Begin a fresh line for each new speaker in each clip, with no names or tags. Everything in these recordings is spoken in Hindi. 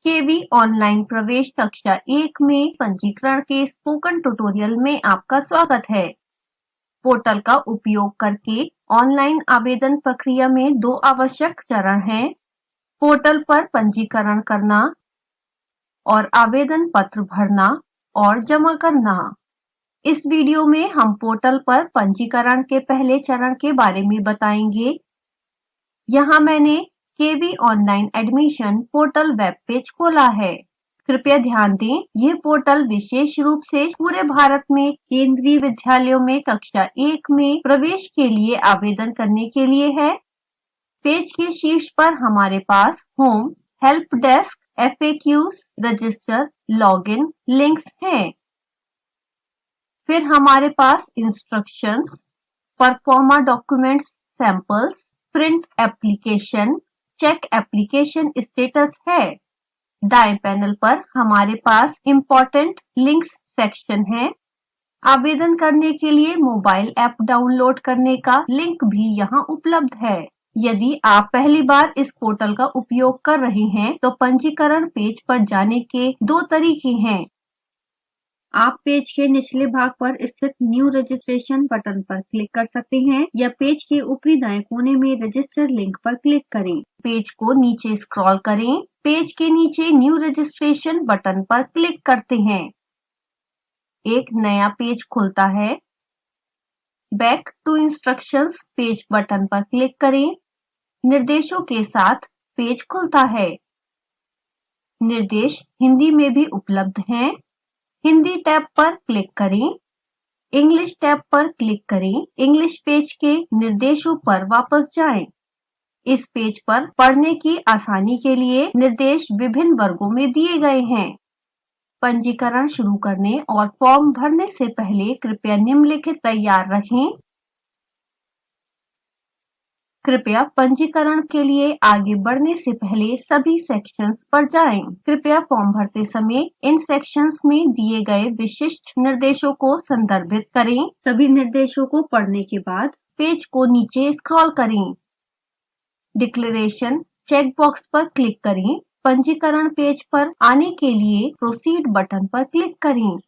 केवी ऑनलाइन प्रवेश कक्षा 1 में पंजीकरण के स्पोकन ट्यूटोरियल में आपका स्वागत है। पोर्टल का उपयोग करके ऑनलाइन आवेदन प्रक्रिया में 2 आवश्यक चरण हैं। पोर्टल पर पंजीकरण करना और आवेदन पत्र भरना और जमा करना। इस वीडियो में हम पोर्टल पर पंजीकरण के पहले चरण के बारे में बताएंगे। यहाँ मैंने KV online admission portal web page खोला है। कृपया ध्यान दें, यह पोर्टल विशेष रूप से पूरे भारत में केंद्रीय विद्यालयों में कक्षा 1 में प्रवेश के लिए आवेदन करने के लिए है। पेज के शीर्ष पर हमारे पास home, help desk, FAQs, register, login links हैं। फिर हमारे पास instructions, proforma documents samples, print application, check application status है। दाएं पैनल पर हमारे पास इम्पोर्टेंट लिंक्स सेक्शन है। आवेदन करने के लिए मोबाइल ऐप डाउनलोड करने का लिंक भी यहाँ उपलब्ध है। यदि आप पहली बार इस पोर्टल का उपयोग कर रहे हैं तो पंजीकरण पेज पर जाने के 2 तरीके हैं। आप पेज के निचले भाग पर स्थित न्यू रजिस्ट्रेशन बटन पर क्लिक कर सकते हैं या पेज के ऊपरी दाएं कोने में रजिस्टर लिंक पर क्लिक करें। पेज को नीचे स्क्रॉल करें। पेज के नीचे न्यू रजिस्ट्रेशन बटन पर क्लिक करते हैं। एक नया पेज खुलता है। Back to instructions page button पर क्लिक करें। निर्देशों के साथ पेज खुलता है। निर्देश हिंदी में भी उपलब्ध हैं। हिंदी टैब पर क्लिक करें। इंग्लिश टैब पर क्लिक करें। इंग्लिश पेज के निर्देशों पर वापस जाएं। इस पेज पर पढ़ने की आसानी के लिए निर्देश विभिन्न वर्गों में दिए गए हैं। पंजीकरण शुरू करने और फॉर्म भरने से पहले कृपया निम्नलिखित तैयार रखें। कृपया पंजीकरण के लिए आगे बढ़ने से पहले सभी सेक्शंस पर जाएं। कृपया फॉर्म भरते समय इन सेक्शंस में दिए गए विशिष्ट निर्देशों को संदर्भित करें। सभी निर्देशों को पढ़ने के बाद पेज को नीचे स्क्रॉल करें। डिक्लेरेशन चेक बॉक्स पर क्लिक करें। पंजीकरण पेज पर आने के लिए प्रोसीड बटन पर क्लिक करें।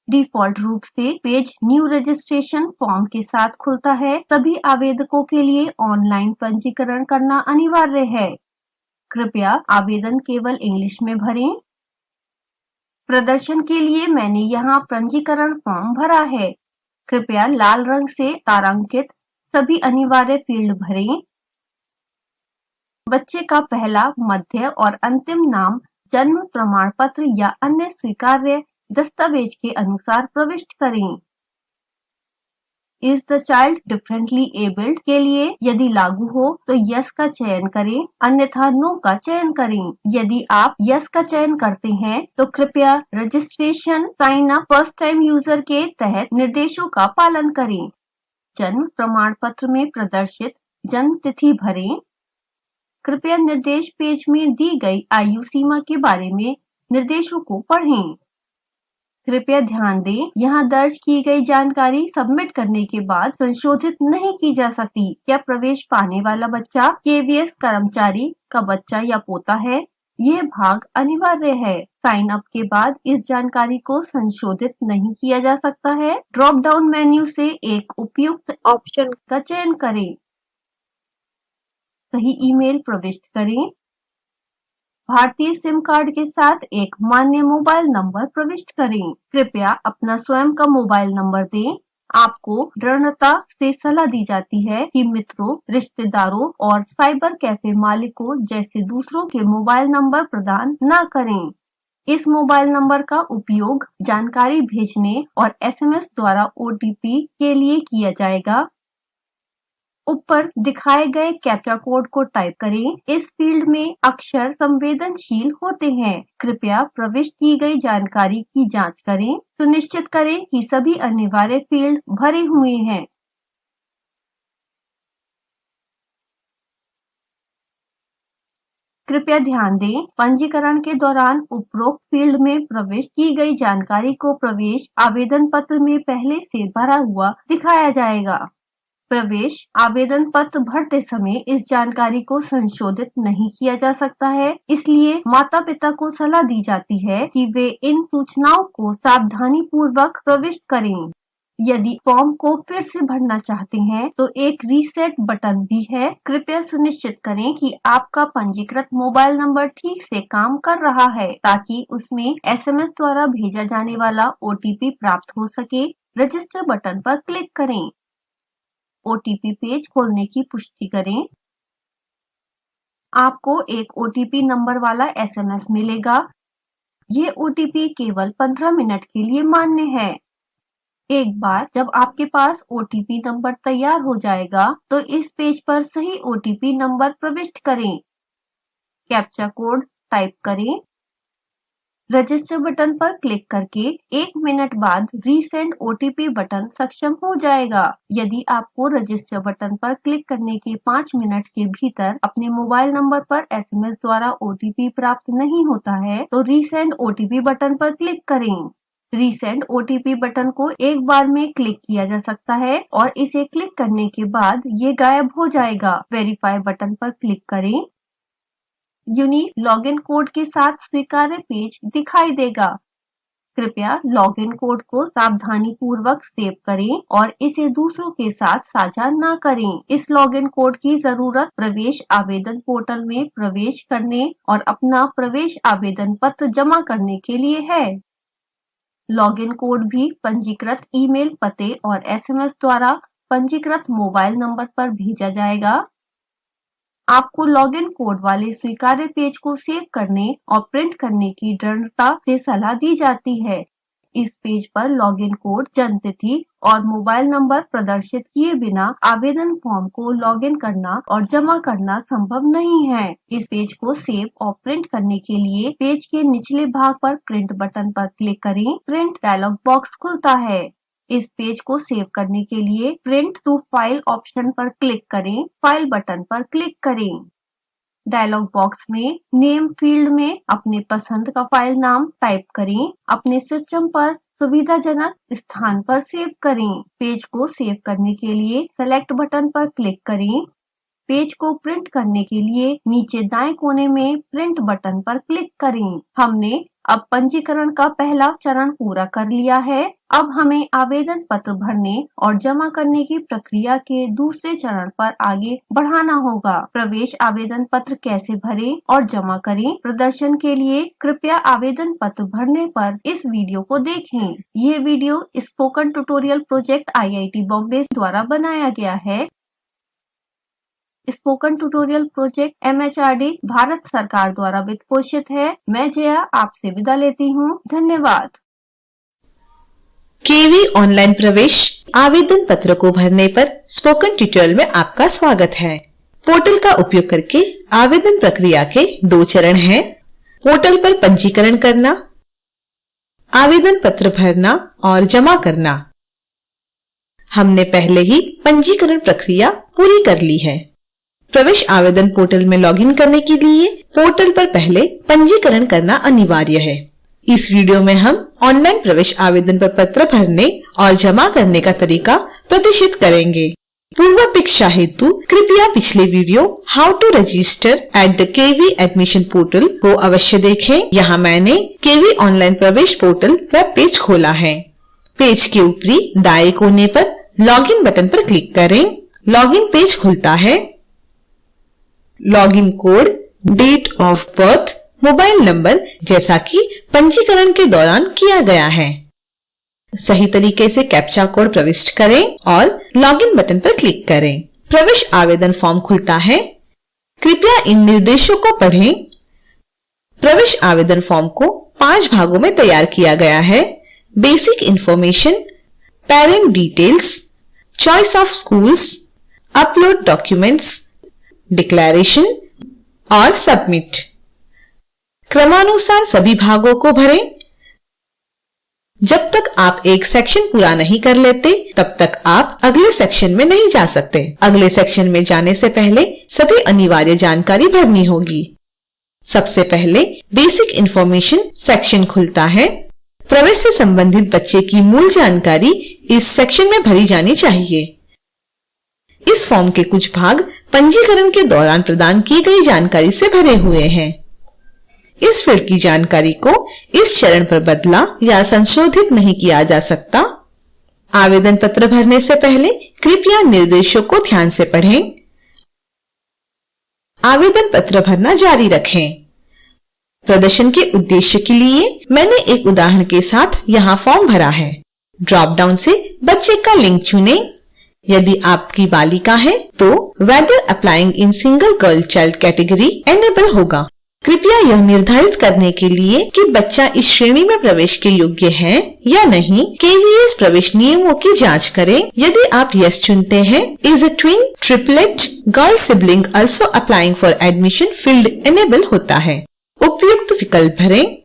डिफ़ॉल्ट रूप से पेज न्यू रजिस्ट्रेशन फॉर्म के साथ खुलता है। सभी आवेदकों के लिए ऑनलाइन पंजीकरण करना अनिवार्य है। कृपया आवेदन केवल इंग्लिश में भरें। प्रदर्शन के लिए मैंने यहाँ पंजीकरण फॉर्म भरा है। कृपया लाल रंग से तारांकित सभी अनिवार्य फील्ड भरें। बच्चे का पहला, मध्य और अंतिम नाम जन्म प्रमाण पत्र या अन्य स्वीकार्य दस्तावेज के अनुसार प्रविष्ट करें। Is the child differently abled के लिए यदि लागू हो तो यस का चयन करें, अन्यथा नो का चयन करें। यदि आप यस का चयन करते हैं तो कृपया registration sign up first time user के तहत निर्देशों का पालन करें। जन्म प्रमाण पत्र में प्रदर्शित जन्म तिथि भरें। कृपया निर्देश पेज में दी गई आयु सीमा के बारे में निर्देशों को पढ़ें। कृपया ध्यान दें, यहाँ दर्ज की गई जानकारी सबमिट करने के बाद संशोधित नहीं की जा सकती। क्या प्रवेश पाने वाला बच्चा KVS कर्मचारी का बच्चा या पोता है? यह भाग अनिवार्य है। साइन अप के बाद इस जानकारी को संशोधित नहीं किया जा सकता है। ड्रॉप डाउन मेन्यू से एक उपयुक्त ऑप्शन का चयन करें। सही ईमेल प्रविष्ट करें। भारतीय सिम कार्ड के साथ एक मान्य मोबाइल नंबर प्रविष्ट करें। कृपया अपना स्वयं का मोबाइल नंबर दें। आपको दृढ़ता से सलाह दी जाती है कि मित्रों, रिश्तेदारों और साइबर कैफे मालिकों जैसे दूसरों के मोबाइल नंबर प्रदान न करें। इस मोबाइल नंबर का उपयोग जानकारी भेजने और SMS द्वारा OTP के लिए किया जाएगा। ऊपर दिखाए गए कैप्चा कोड को टाइप करें। इस फील्ड में अक्षर संवेदनशील होते हैं। कृपया प्रविष्ट की गई जानकारी की जांच करें। सुनिश्चित करें कि सभी अनिवार्य फील्ड भरे हुए हैं। कृपया ध्यान दें, पंजीकरण के दौरान उपरोक्त फील्ड में प्रविष्ट की गई जानकारी को प्रवेश आवेदन पत्र में पहले से भरा हुआ दिखाया जाएगा। प्रवेश आवेदन पत्र भरते समय इस जानकारी को संशोधित नहीं किया जा सकता है, इसलिए माता पिता को सलाह दी जाती है कि वे इन सूचनाओं को सावधानी पूर्वक प्रविष्ट करें। यदि फॉर्म को फिर से भरना चाहते हैं तो एक रीसेट बटन भी है। कृपया सुनिश्चित करें कि आपका पंजीकृत मोबाइल नंबर ठीक से काम कर रहा है ताकि उसमें SMS द्वारा भेजा जाने वाला OTP प्राप्त हो सके। रजिस्टर बटन पर क्लिक करें। OTP पेज खोलने की पुष्टि करें। आपको एक OTP नंबर वाला SMS मिलेगा। ये OTP केवल 15 मिनट के लिए मान्य है। एक बार जब आपके पास OTP नंबर तैयार हो जाएगा तो इस पेज पर सही OTP नंबर प्रविष्ट करें। कैप्चा कोड टाइप करें। रजिस्टर बटन पर क्लिक करके 1 मिनट बाद रीसेंड OTP बटन सक्षम हो जाएगा। यदि आपको रजिस्टर बटन पर क्लिक करने के 5 मिनट के भीतर अपने मोबाइल नंबर पर SMS द्वारा OTP प्राप्त नहीं होता है तो रीसेंड OTP बटन पर क्लिक करें। रीसेंड OTP बटन को एक बार में क्लिक किया जा सकता है और इसे क्लिक करने के बाद ये गायब हो जाएगा। वेरीफाई बटन पर क्लिक करें। यूनिक लॉगिन कोड के साथ स्वीकार्य पेज दिखाई देगा। कृपया लॉगिन कोड को सावधानी पूर्वक सेव करें और इसे दूसरों के साथ साझा न करें। इस लॉगिन कोड की जरूरत प्रवेश आवेदन पोर्टल में प्रवेश करने और अपना प्रवेश आवेदन पत्र जमा करने के लिए है। लॉगिन कोड भी पंजीकृत ईमेल पते और SMS द्वारा पंजीकृत मोबाइल नंबर पर भेजा जाएगा। आपको लॉगिन कोड वाले स्वीकार्य पेज को सेव करने और प्रिंट करने की दृढ़ता से सलाह दी जाती है। इस पेज पर लॉगिन कोड, जन्मतिथि और मोबाइल नंबर प्रदर्शित किए बिना आवेदन फॉर्म को लॉगिन करना और जमा करना संभव नहीं है। इस पेज को सेव और प्रिंट करने के लिए पेज के निचले भाग पर प्रिंट बटन पर क्लिक करें। प्रिंट डायलॉग बॉक्स खुलता है। इस पेज को सेव करने के लिए प्रिंट टू फाइल ऑप्शन पर क्लिक करें। फाइल बटन पर क्लिक करें। डायलॉग बॉक्स में नेम फील्ड में अपने पसंद का फाइल नाम टाइप करें। अपने सिस्टम पर सुविधाजनक स्थान पर सेव करें। पेज को सेव करने के लिए सेलेक्ट बटन पर क्लिक करें। पेज को प्रिंट करने के लिए नीचे दाएं कोने में प्रिंट बटन पर क्लिक करें। हमने अब पंजीकरण का पहला चरण पूरा कर लिया है। अब हमें आवेदन पत्र भरने और जमा करने की प्रक्रिया के दूसरे चरण पर आगे बढ़ाना होगा। प्रवेश आवेदन पत्र कैसे भरें और जमा करें, प्रदर्शन के लिए कृपया आवेदन पत्र भरने पर इस वीडियो को देखें। यह video spoken tutorial project IIT Bombay द्वारा बनाया गया है। Spoken tutorial project MHRD Bharat सरकार द्वारा वित्त पोषित है। मैं जया आपसे विदा लेती हूँ। धन्यवाद।
केवी ऑनलाइन प्रवेश आवेदन पत्र को भरने पर स्पोकन ट्यूटोरियल में आपका स्वागत है। पोर्टल का उपयोग करके आवेदन प्रक्रिया के 2 चरण हैं। पोर्टल पर पंजीकरण करना, आवेदन पत्र भरना और जमा करना। हमने पहले ही पंजीकरण प्रक्रिया पूरी कर ली है। प्रवेश आवेदन पोर्टल में लॉगिन करने के लिए पोर्टल पर पहले पंजीकरण करना अनिवार्य है। इस वीडियो में हम ऑनलाइन प्रवेश आवेदन पर पत्र भरने और जमा करने का तरीका प्रदर्शित करेंगे। पूर्वापेक्षा हेतु कृपया पिछले video how to register at the KV admission portal को अवश्य देखें। यहाँ मैंने केवी ऑनलाइन प्रवेश पोर्टल वेब पेज खोला है। पेज के ऊपरी दाएं कोने पर लॉगिन बटन पर क्लिक करें। लॉगिन पेज खुलता है। Login code, date of birth, mobile number जैसा कि पंजीकरण के दौरान किया गया है। सही तरीके से कैप्चा कोड प्रविष्ट करें और लॉगिन बटन पर क्लिक करें। प्रवेश आवेदन फॉर्म खुलता है। कृपया इन निर्देशों को पढ़ें। प्रवेश आवेदन फॉर्म को 5 भागों में तैयार किया गया है। Basic information, parent details, choice of schools, upload documents, declaration और सबमिट। क्रमानुसार सभी भागों को भरें। जब तक आप एक सेक्शन पूरा नहीं कर लेते तब तक आप अगले सेक्शन में नहीं जा सकते। अगले सेक्शन में जाने से पहले सभी अनिवार्य जानकारी भरनी होगी। सबसे पहले बेसिक इंफॉर्मेशन सेक्शन खुलता है। प्रवेश से संबंधित बच्चे की मूल जानकारी इस सेक्शन में भरी जानी चाहिए। इस फॉर्म के कुछ भाग पंजीकरण के दौरान प्रदान की गई जानकारी से भरे हुए हैं। इस फील्ड की जानकारी को इस चरण पर बदला या संशोधित नहीं किया जा सकता। आवेदन पत्र भरने से पहले कृपया निर्देशों को ध्यान से पढ़ें। आवेदन पत्र भरना जारी रखें। प्रदर्शन के उद्देश्य के लिए मैंने एक उदाहरण के साथ यहाँ फॉर्म भरा है। ड्रॉप डाउन से बच्चे का लिंग चुनें। यदि आपकी बालिका है तो whether applying in single girl child category enable होगा। कृपया यह निर्धारित करने के लिए कि बच्चा इस श्रेणी में प्रवेश के योग्य है या नहीं, KVS प्रवेश नियमों की जांच करें। यदि आप यस चुनते हैं, is a twin triplet girl sibling also applying for admission field enable होता है। उपयुक्त विकल्प भरें।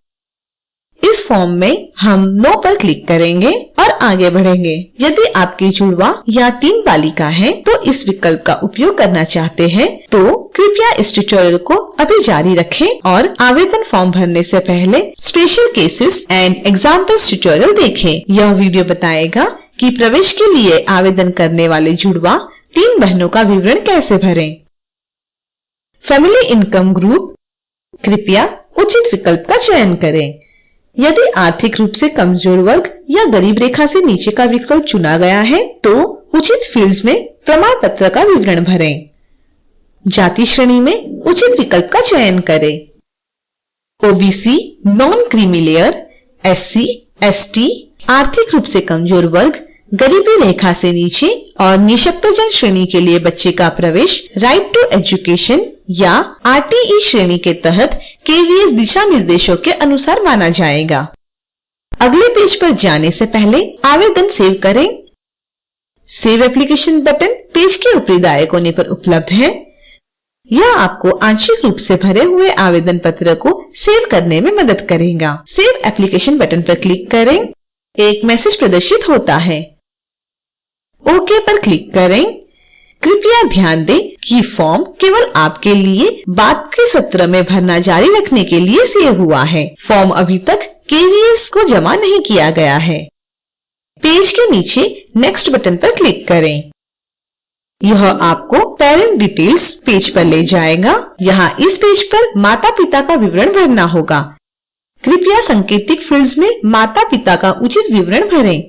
इस फॉर्म में हम नो पर क्लिक करेंगे और आगे बढ़ेंगे। यदि आपकी जुड़वा या 3 बालिका है तो इस विकल्प का उपयोग करना चाहते हैं तो कृपया इस ट्यूटोरियल को अभी जारी रखें और आवेदन फॉर्म भरने से पहले special cases and examples tutorial देखें। यह वीडियो बताएगा कि प्रवेश के लिए आवेदन करने वाले जुड़वा 3 बहनों का विवरण कैसे भरें। फैमिली इनकम ग्रुप, कृपया उचित विकल्प का चयन करें। यदि आर्थिक रूप से कमजोर वर्ग या गरीब रेखा से नीचे का विकल्प चुना गया है तो उचित फील्ड्स में प्रमाण पत्र का विवरण भरें। जाति श्रेणी में उचित विकल्प का चयन करें। OBC, non creamy layer, SC, ST, आर्थिक रूप से कमजोर वर्ग, गरीबी रेखा से नीचे और निःशक्तजन श्रेणी के लिए बच्चे का प्रवेश राइट टू एजुकेशन या RTE श्रेणी के तहत KVS दिशा निर्देशों के अनुसार माना जाएगा। अगले पेज पर जाने से पहले आवेदन सेव करें। सेव एप्लीकेशन बटन पेज के ऊपरी दाएं कोने पर उपलब्ध है। यह आपको आंशिक रूप से भरे हुए आवेदन पत्र को सेव करने में मदद करेगा। सेव एप्लीकेशन बटन पर क्लिक करें। एक मैसेज प्रदर्शित होता है। ओके पर क्लिक करें। कृपया ध्यान दें कि फॉर्म केवल आपके लिए बाद के सत्र में भरना जारी रखने के लिए सेव हुआ है। फॉर्म अभी तक KVS को जमा नहीं किया गया है। पेज के नीचे नेक्स्ट बटन पर क्लिक करें। यह आपको पेरेंट डिटेल्स पेज पर ले जाएगा। यहाँ इस पेज पर माता पिता का विवरण भरना होगा। कृपया सांकेतिक फील्ड्स में माता पिता का उचित विवरण भरें।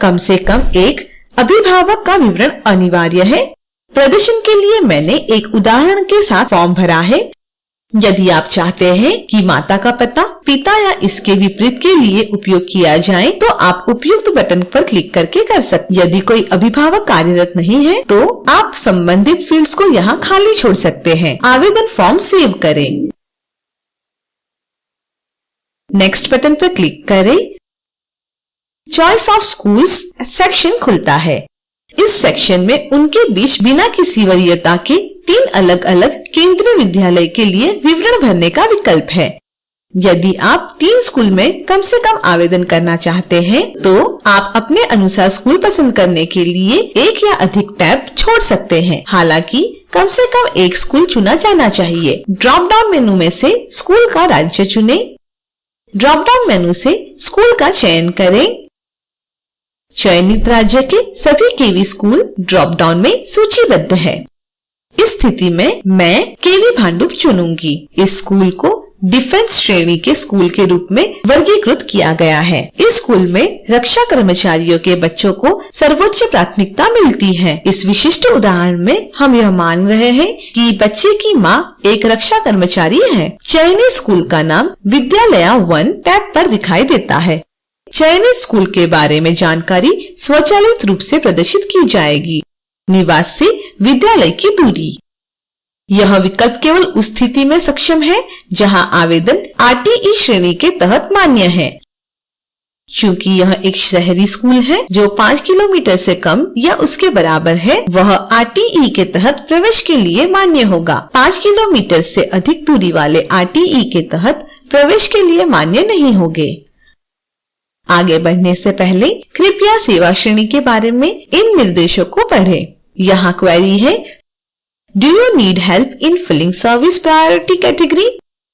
कम से कम एक अभिभावक का विवरण अनिवार्य है। प्रदर्शन के लिए मैंने एक उदाहरण के साथ फॉर्म भरा है। यदि आप चाहते हैं कि माता का पता पिता या इसके विपरीत के लिए उपयोग किया जाए तो आप उपयुक्त बटन पर क्लिक करके कर सकते। यदि कोई अभिभावक कार्यरत नहीं है तो आप संबंधित फील्ड्स को यहाँ खाली छोड़ सकते हैं। आवेदन फॉर्म सेव करें। नेक्स्ट बटन पर क्लिक करें। चॉइस ऑफ स्कूल्स सेक्शन खुलता है। इस सेक्शन में उनके बीच बिना किसी वरीयता के 3 अलग अलग केंद्रीय विद्यालय के लिए विवरण भरने का विकल्प है। यदि आप 3 स्कूल में कम से कम आवेदन करना चाहते हैं तो आप अपने अनुसार स्कूल पसंद करने के लिए एक या अधिक टैब छोड़ सकते हैं। हालांकि कम से कम एक स्कूल चुना जाना चाहिए। ड्रॉप डाउन मेनू में से स्कूल का राज्य चुनें। ड्रॉप डाउन मेनू से स्कूल का चयन करें। चयनित राज्य के सभी KV स्कूल ड्रॉप डाउन में सूचीबद्ध है। इस स्थिति में मैं KV भांडुप चुनूंगी। इस स्कूल को डिफेंस श्रेणी के स्कूल के रूप में वर्गीकृत किया गया है। इस स्कूल में रक्षा कर्मचारियों के बच्चों को सर्वोच्च प्राथमिकता मिलती है। इस विशिष्ट उदाहरण में हम यह मान रहे हैं कि बच्चे की माँ एक रक्षा कर्मचारी है। चयनित स्कूल का नाम विद्यालया 1 टैब पर दिखाई देता है। चयनित स्कूल के बारे में जानकारी स्वचालित रूप से प्रदर्शित की जाएगी। निवास से विद्यालय की दूरी। यह विकल्प केवल उस स्थिति में सक्षम है जहां आवेदन RTE श्रेणी के तहत मान्य है। चूंकि यह एक शहरी स्कूल है जो 5 किलोमीटर से कम या उसके बराबर है, वह RTE के तहत प्रवेश के लिए मान्य होगा। 5 किलोमीटर से अधिक दूरी वाले RTE के तहत प्रवेश के लिए मान्य नहीं होंगे। आगे बढ़ने से पहले कृपया सेवा श्रेणी के बारे में इन निर्देशों को पढ़ें। यहाँ क्वेरी है, do you need help in filling service priority category?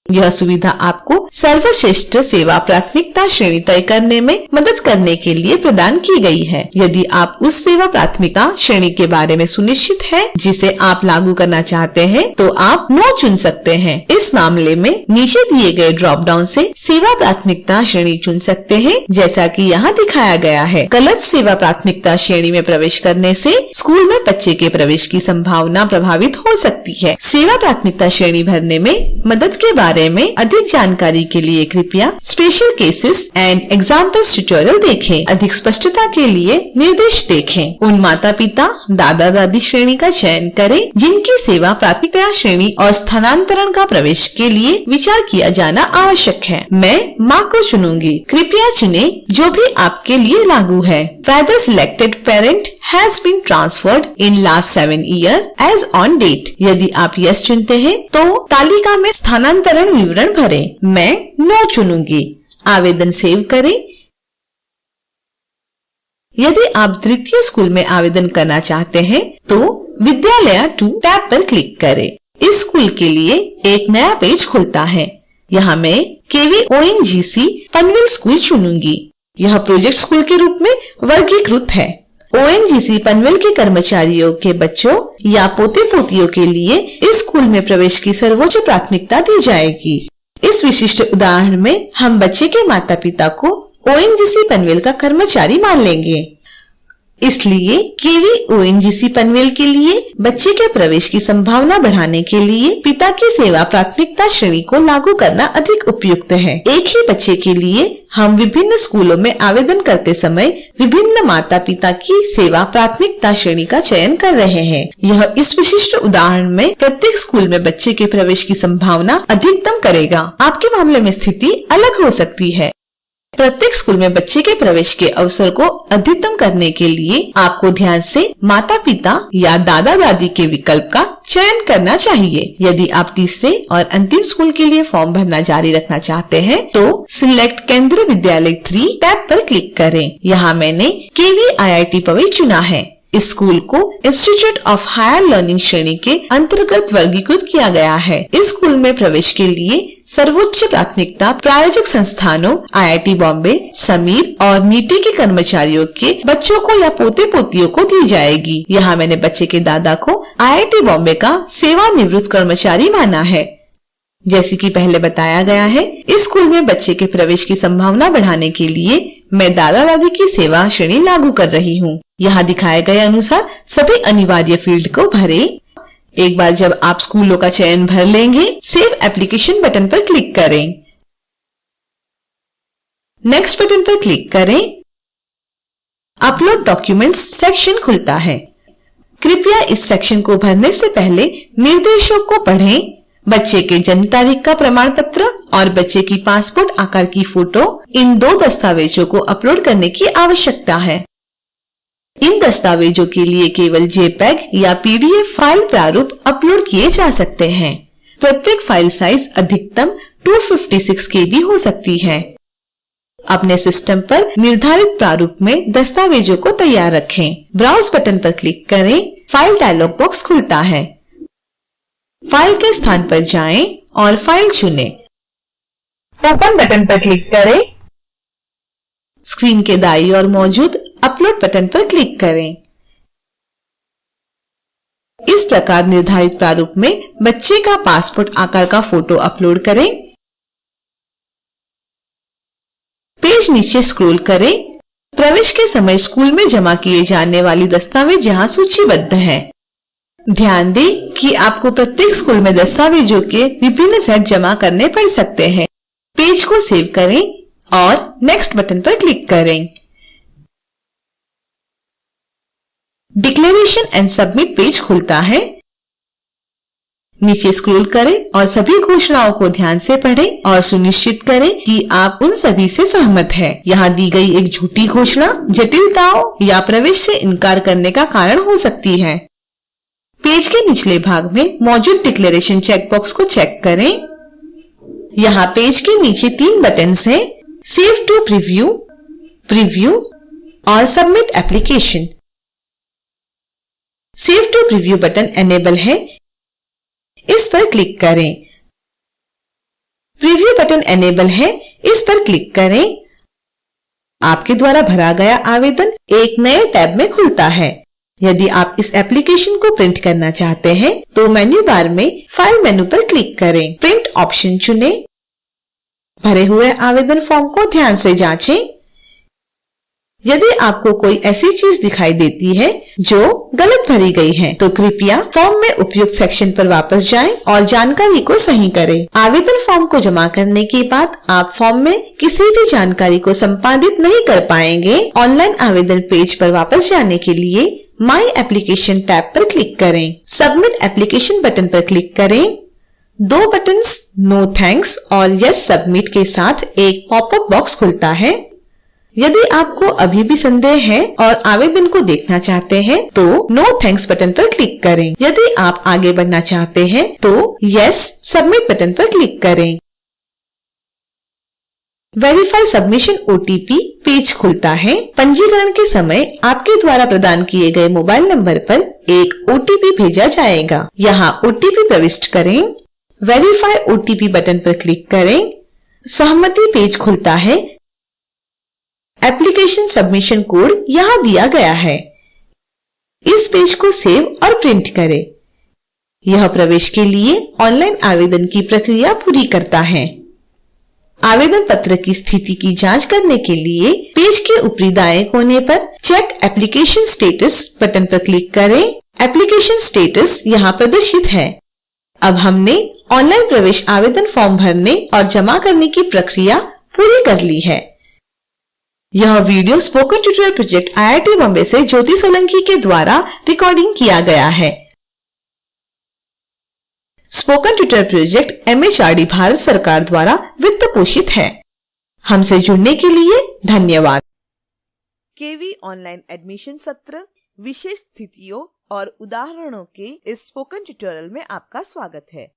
यह सुविधा आपको सर्वश्रेष्ठ सेवा प्राथमिकता श्रेणी तय करने में मदद करने के लिए प्रदान की गई है। यदि आप उस सेवा प्राथमिकता श्रेणी के बारे में सुनिश्चित हैं जिसे आप लागू करना चाहते हैं, तो आप नो चुन सकते हैं। इस मामले में नीचे दिए गए ड्रॉप डाउन से सेवा प्राथमिकता श्रेणी चुन सकते हैं, जैसा कि यहाँ दिखाया गया है। गलत सेवा प्राथमिकता श्रेणी में प्रवेश करने से स्कूल में बच्चे के प्रवेश की संभावना प्रभावित हो सकती है। सेवा प्राथमिकता श्रेणी भरने में मदद के बारे में अधिक जानकारी के लिए कृपया special cases and examples tutorial देखें। अधिक स्पष्टता के लिए निर्देश देखें। उन माता पिता दादा दादी श्रेणी का चयन करें जिनकी सेवा प्राथमिकता श्रेणी और स्थानांतरण का प्रवेश के लिए विचार किया जाना आवश्यक है। मैं माँ को चुनूंगी। कृपया चुने जो भी आपके लिए लागू है। Whether selected parent has been transferred in last 7 years as on date। यदि आप यस चुनते हैं तो तालिका में स्थानांतरण विवरण भरें। मैं नो चुनूंगी। आवेदन सेव करें। यदि आप द्वितीय स्कूल में आवेदन करना चाहते हैं तो विद्यालय 2 टैब पर क्लिक करें। इस स्कूल के लिए एक नया पेज खुलता है। यहाँ मैं KVONGC पनवेल स्कूल चुनूंगी। यह प्रोजेक्ट स्कूल के रूप में वर्गीकृत है। ONGC पनवेल के कर्मचारियों के बच्चों या पोते पोतियों के लिए इस स्कूल में प्रवेश की सर्वोच्च प्राथमिकता दी जाएगी। इस विशिष्ट उदाहरण में हम बच्चे के माता पिता को ONGC पनवेल का कर्मचारी मान लेंगे। इसलिए KVONGC पनवेल के लिए बच्चे के प्रवेश की संभावना बढ़ाने के लिए पिता की सेवा प्राथमिकता श्रेणी को लागू करना अधिक उपयुक्त है। एक ही बच्चे के लिए हम विभिन्न स्कूलों में आवेदन करते समय विभिन्न माता पिता की सेवा प्राथमिकता श्रेणी का चयन कर रहे हैं। यह इस विशिष्ट उदाहरण में प्रत्येक स्कूल में बच्चे के प्रवेश की संभावना अधिकतम करेगा। आपके मामले में स्थिति अलग हो सकती है। प्रत्येक स्कूल में बच्चे के प्रवेश के अवसर को अधिकतम करने के लिए आपको ध्यान से माता पिता या दादा दादी के विकल्प का चयन करना चाहिए। यदि आप तीसरे और अंतिम स्कूल के लिए फॉर्म भरना जारी रखना चाहते हैं तो सिलेक्ट केंद्रीय विद्यालय 3 टैब पर क्लिक करें। यहाँ मैंने KVIIT पवई चुना है। इस स्कूल को इंस्टीट्यूट ऑफ हायर लर्निंग श्रेणी के अंतर्गत वर्गीकृत किया गया है। इस स्कूल में प्रवेश के लिए सर्वोच्च प्राथमिकता प्रायोजक संस्थानों IIT बॉम्बे, समीर और नीति के कर्मचारियों के बच्चों को या पोते पोतियों को दी जाएगी। यहाँ मैंने बच्चे के दादा को IIT बॉम्बे का सेवानिवृत्त कर्मचारी माना है। जैसे कि पहले बताया गया है, इस स्कूल में बच्चे के प्रवेश की संभावना बढ़ाने के लिए मैं दादा दादी की सेवा श्रेणी लागू कर रही हूँ। यहाँ दिखाए गए अनुसार सभी अनिवार्य फील्ड को भरें। एक बार जब आप स्कूलों का चयन भर लेंगे, सेव एप्लीकेशन बटन पर क्लिक करें। नेक्स्ट बटन पर क्लिक करें। अपलोड डॉक्यूमेंट्स सेक्शन खुलता है। कृपया इस सेक्शन को भरने से पहले निर्देशों को पढ़ें। बच्चे के जन्म तारीख का प्रमाण पत्र और बच्चे की पासपोर्ट आकार की फोटो, इन 2 दस्तावेजों को अपलोड करने की आवश्यकता है। इन दस्तावेजों के लिए केवल JPEG या PDF फाइल प्रारूप अपलोड किए जा सकते हैं। प्रत्येक फाइल साइज अधिकतम 256 KB हो सकती है। अपने सिस्टम पर निर्धारित प्रारूप में दस्तावेजों को तैयार रखें। ब्राउज बटन पर क्लिक करें। फाइल डायलॉग बॉक्स खुलता है। फाइल के स्थान पर जाएं और फाइल चुनें। ओपन बटन पर क्लिक करें। स्क्रीन के दाईं ओर मौजूद अपलोड बटन पर क्लिक करें। इस प्रकार निर्धारित प्रारूप में बच्चे का पासपोर्ट आकार का फोटो अपलोड करें। पेज नीचे स्क्रॉल करें। प्रवेश के समय स्कूल में जमा किए जाने वाली दस्तावेज यहाँ सूचीबद्ध हैं। ध्यान दें कि आपको प्रत्येक स्कूल में दस्तावेजों के विभिन्न सेट जमा करने पड़ सकते हैं। पेज को सेव करें और नेक्स्ट बटन पर क्लिक करें। डिक्लेरेशन एंड सबमिट पेज खुलता है। नीचे स्क्रॉल करें और सभी घोषणाओं को ध्यान से पढ़ें और सुनिश्चित करें कि आप उन सभी से सहमत हैं। यहाँ दी गई एक झूठी घोषणा जटिलताओं या प्रवेश से इनकार करने का कारण हो सकती है। पेज के निचले भाग में मौजूद डिक्लेरेशन चेकबॉक्स को चेक करें। यहाँ पेज के नीचे 3 बटन्स हैं, सेव टू प्रीव्यू, प्रीव्यू और submit application. Save to preview button enable है, इस पर क्लिक करें। प्रीव्यू बटन एनेबल है, इस पर क्लिक करें। आपके द्वारा भरा गया आवेदन एक नए टैब में खुलता है। यदि आप इस एप्लीकेशन को प्रिंट करना चाहते हैं तो मेन्यू बार में फाइल मेनू पर क्लिक करें, प्रिंट ऑप्शन चुनें। भरे हुए आवेदन फॉर्म को ध्यान से जांचें। यदि आपको कोई ऐसी चीज दिखाई देती है जो गलत भरी गई है तो कृपया फॉर्म में उपयुक्त सेक्शन पर वापस जाएं और जानकारी को सही करें। आवेदन फॉर्म को जमा करने के बाद आप फॉर्म में किसी भी जानकारी को संपादित नहीं कर पाएंगे। ऑनलाइन आवेदन पेज पर वापस जाने के लिए माई एप्लीकेशन टैब पर क्लिक करें। सबमिट एप्लीकेशन बटन पर क्लिक करें। दो बटन्स नो थैंक्स और यस सबमिट के साथ एक पॉपअप बॉक्स खुलता है। यदि आपको अभी भी संदेह है और आवेदन को देखना चाहते हैं तो नो थैंक्स बटन पर क्लिक करें। यदि आप आगे बढ़ना चाहते हैं तो यस सबमिट बटन पर क्लिक करें। वेरीफाई सबमिशन ओटीपी पेज खुलता है। पंजीकरण के समय आपके द्वारा प्रदान किए गए मोबाइल नंबर पर एक ओटीपी भेजा जाएगा। यहाँ ओटीपी प्रविष्ट करें। वेरीफाई ओटीपी बटन पर क्लिक करें। सहमति पेज खुलता है। एप्लीकेशन सबमिशन कोड यहाँ दिया गया है। इस पेज को सेव और प्रिंट करें। यह प्रवेश के लिए ऑनलाइन आवेदन की प्रक्रिया पूरी करता है। आवेदन पत्र की स्थिति की जांच करने के लिए पेज के ऊपरी दाएं कोने पर चेक एप्लीकेशन स्टेटस बटन पर क्लिक करें। एप्लीकेशन स्टेटस यहाँ प्रदर्शित है। अब हमने ऑनलाइन प्रवेश आवेदन फॉर्म भरने और जमा करने की प्रक्रिया पूरी कर ली है। यह video spoken tutorial project IIT Bombay से ज्योति सोलंकी के द्वारा रिकॉर्डिंग किया गया है। Spoken tutorial project MHRD Bharat सरकार द्वारा वित्त पोषित है। हमसे जुड़ने के लिए धन्यवाद।
केवी ऑनलाइन एडमिशन सत्र विशेष स्थितियों और उदाहरणों के इस स्पोकन ट्यूटोरियल में आपका स्वागत है।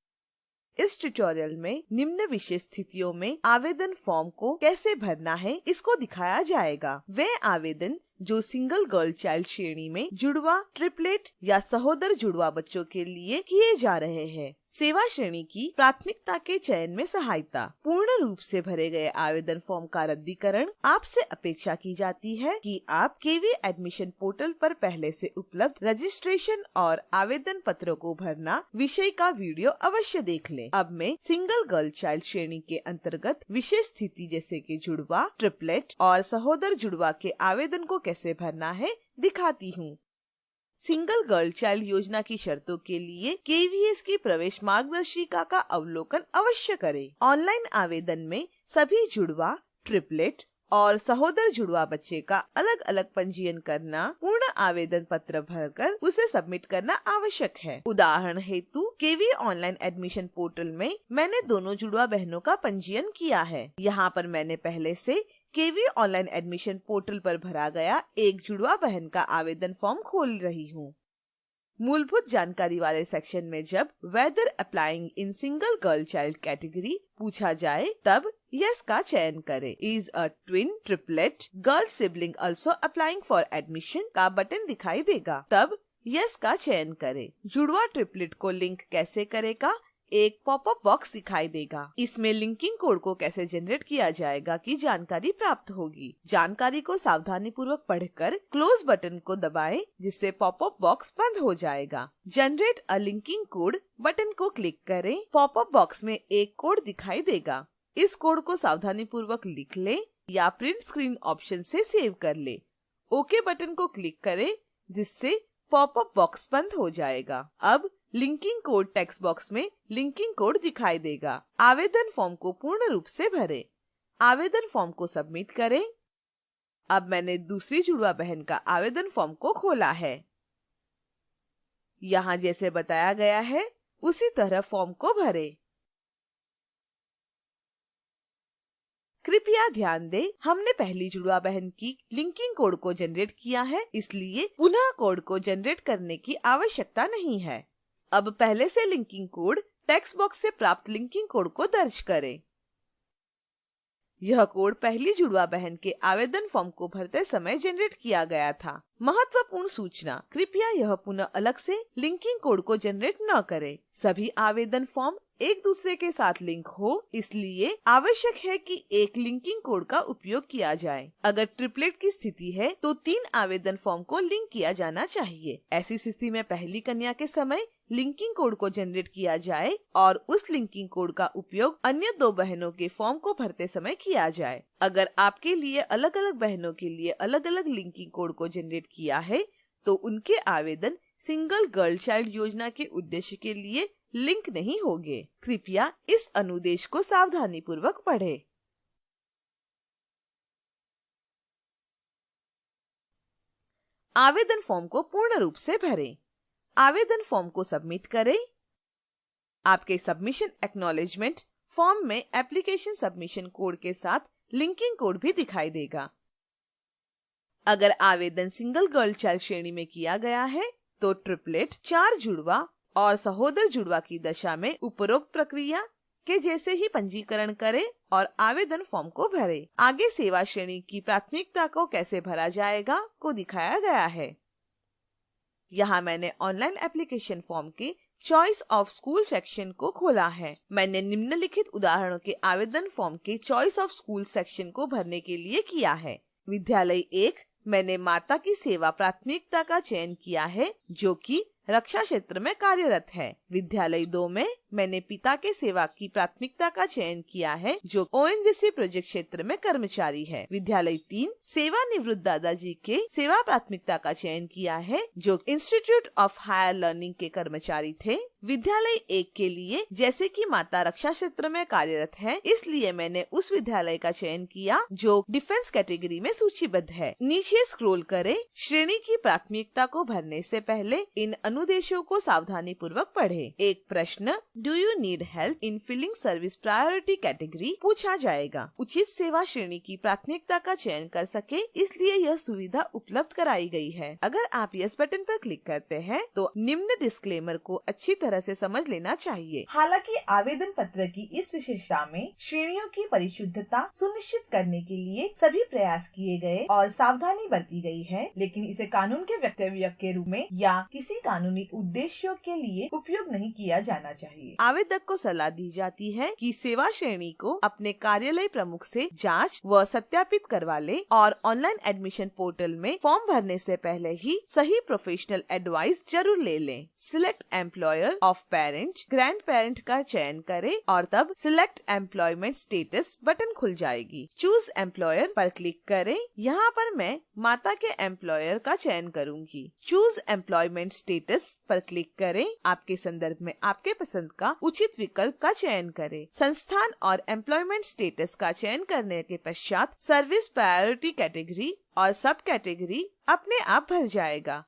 इस ट्यूटोरियल में निम्न विशेष स्थितियों में आवेदन फॉर्म को कैसे भरना है इसको दिखाया जाएगा। वे आवेदन जो सिंगल गर्ल चाइल्ड श्रेणी में जुड़वा, ट्रिपलेट या सहोदर जुड़वा बच्चों के लिए किए जा रहे हैं। सेवा श्रेणी की प्राथमिकता के चयन में सहायता। पूर्ण रूप से भरे गए आवेदन फॉर्म का रद्दीकरण। आपसे अपेक्षा की जाती है कि आप केवी एडमिशन पोर्टल पर पहले से उपलब्ध रजिस्ट्रेशन और आवेदन पत्रों को भरना विषय का वीडियो अवश्य देख लें। अब मैं सिंगल गर्ल चाइल्ड श्रेणी के अंतर्गत विशेष स्थिति जैसे कि जुड़वा, ट्रिपलेट और सहोदर जुड़वा के आवेदन को कैसे भरना है दिखाती हूँ। सिंगल गर्ल चाइल्ड योजना की शर्तों के लिए KVS की प्रवेश मार्गदर्शिका का अवलोकन अवश्य करें। ऑनलाइन आवेदन में सभी जुड़वा, ट्रिपलेट और सहोदर जुड़वा बच्चे का अलग अलग पंजीयन करना, पूर्ण आवेदन पत्र भरकर उसे सबमिट करना आवश्यक है। उदाहरण हेतु केवी ऑनलाइन एडमिशन पोर्टल में मैंने दोनों जुड़वा बहनों का पंजीयन किया है। यहाँ पर मैंने पहले से केवी ऑनलाइन एडमिशन पोर्टल पर भरा गया एक जुड़वा बहन का आवेदन फॉर्म खोल रही हूँ। मूलभूत जानकारी वाले सेक्शन में जब whether applying in single girl child category पूछा जाए तब यस का चयन करें। Is a twin, triplet, girl sibling also applying for admission का बटन दिखाई देगा, तब यस का चयन करें। जुड़वा ट्रिपलेट को लिंक कैसे करेगा, एक पॉपअप बॉक्स दिखाई देगा। इसमें लिंकिंग कोड को कैसे जनरेट किया जाएगा की जानकारी प्राप्त होगी। जानकारी को सावधानी पूर्वक पढ़कर क्लोज बटन को दबाएं, जिससे पॉपअप बॉक्स बंद हो जाएगा। Generate a linking code button को क्लिक करें। पॉपअप बॉक्स में एक कोड दिखाई देगा। इस कोड को सावधानी पूर्वक लिख लें या प्रिंट स्क्रीन ऑप्शन से सेव कर ले। ओके बटन को क्लिक करें, जिससे पॉपअप बॉक्स बंद हो जाएगा। अब लिंकिंग कोड टेक्स्ट बॉक्स में लिंकिंग कोड दिखाई देगा। आवेदन फॉर्म को पूर्ण रूप से भरें। आवेदन फॉर्म को सबमिट करें। अब मैंने दूसरी जुड़वा बहन का आवेदन फॉर्म को खोला है। यहाँ जैसे बताया गया है उसी तरह फॉर्म को भरें। कृपया ध्यान दें, हमने पहली जुड़वा बहन की लिंकिंग कोड को जनरेट किया है, इसलिए पुनः कोड को जनरेट करने की आवश्यकता नहीं है। अब पहले से लिंकिंग कोड टेक्स्ट बॉक्स से प्राप्त लिंकिंग कोड को दर्ज करें। यह कोड पहली जुड़वा बहन के आवेदन फॉर्म को भरते समय जनरेट किया गया था। महत्वपूर्ण सूचना, कृपया यह पुनः अलग से लिंकिंग कोड को जनरेट न करें। सभी आवेदन फॉर्म एक दूसरे के साथ लिंक हो, इसलिए आवश्यक है कि एक लिंकिंग कोड का उपयोग किया जाए। अगर ट्रिपलेट की स्थिति है तो 3 आवेदन फॉर्म को लिंक किया जाना चाहिए। ऐसी स्थिति में पहली कन्या के समय लिंकिंग कोड को जनरेट किया जाए और उस लिंकिंग कोड का उपयोग अन्य 2 बहनों के फॉर्म को भरते समय किया जाए। अगर आपके लिए अलग-अलग बहनों के लिए अलग-अलग लिंकिंग कोड को जनरेट किया है तो उनके आवेदन सिंगल गर्ल चाइल्ड योजना के उद्देश्य के लिए लिंक नहीं होंगे। कृपया इस अनुदेश को सावधानीपूर्वक पढ़ें। आवेदन फॉर्म को पूर्ण रूप से भरें। आवेदन फॉर्म को सबमिट करें। आपके सबमिशन एक्नॉलेजमेंट फॉर्म में एप्लीकेशन सबमिशन कोड के साथ लिंकिंग कोड भी दिखाई देगा। अगर आवेदन सिंगल गर्ल चाइल्ड श्रेणी में किया गया है तो ट्रिपलेट 4 जुड़वा और सहोदर जुड़वा की दशा में उपरोक्त प्रक्रिया के जैसे ही पंजीकरण करें और आवेदन फॉर्म को भरें। आगे सेवा श्रेणी की प्राथमिकता को कैसे भरा जाएगा को दिखाया गया है। यहाँ मैंने ऑनलाइन एप्लीकेशन फॉर्म के चॉइस ऑफ स्कूल सेक्शन को खोला है। मैंने निम्नलिखित उदाहरणों के आवेदन फॉर्म के चॉइस ऑफ स्कूल सेक्शन को भरने के लिए किया है। विद्यालय 1 मैंने माता की सेवा प्राथमिकता का चयन किया है जो कि रक्षा क्षेत्र में कार्यरत है। विद्यालय 2 में मैंने पिता के सेवा की प्राथमिकता का चयन किया है जो ओएनजीसी प्रोजेक्ट क्षेत्र में कर्मचारी है। विद्यालय 3 सेवानिवृत्त दादाजी के सेवा प्राथमिकता का चयन किया है जो इंस्टीट्यूट ऑफ हायर लर्निंग के कर्मचारी थे। विद्यालय 1 के लिए जैसे कि माता रक्षा क्षेत्र में कार्यरत है, इसलिए मैंने उस विद्यालय का चयन किया जो डिफेंस कैटेगरी में सूचीबद्ध है। नीचे स्क्रॉल करें। श्रेणी की प्राथमिकता को भरने से पहले इन अनुदेशों को सावधानी पूर्वक पढ़ें। एक प्रश्न do you need help in filling service priority category पूछा जाएगा। उचित सेवा श्रेणी की प्राथमिकता का चयन कर सके इसलिए यह सुविधा उपलब्ध कराई गई है। अगर आप यस बटन पर क्लिक करते हैं तो निम्न डिस्क्लेमर को अच्छी तरह से समझ लेना चाहिए।
हालांकि आवेदन पत्र की इस विशेषता में श्रेणियों की परिशुद्धता सुनिश्चित करने के लिए सभी प्रयास किए गए और सावधानी बरती गई है, लेकिन इसे कानून के वक्तव्य के रूप में या किसी कानूनी उद्देश्यों के लिए उपयोग नहीं किया जाना चाहिए।
आवेदक को सलाह दी जाती है कि सेवा श्रेणी को अपने कार्यालय प्रमुख से जांच व सत्यापित करवा ले और ऑनलाइन एडमिशन पोर्टल में फॉर्म भरने से पहले ही सही प्रोफेशनल एडवाइस जरूर ले लें। Select employer of parent grand parent का चयन करें और तब सिलेक्ट एम्प्लॉयमेंट स्टेटस बटन खुल जाएगी। चूज एम्प्लॉयर पर क्लिक करें। यहाँ पर मैं माता के एम्प्लॉयर का चयन करूंगी। चूज एम्प्लॉयमेंट स्टेटस पर क्लिक करें। आपके संदर्भ में आपके पसंद का उचित विकल्प का चयन करें। संस्थान और एम्प्लॉयमेंट स्टेटस का चयन करने के पश्चात सर्विस प्रायोरिटी कैटेगरी और सब कैटेगरी अपने आप भर जाएगा।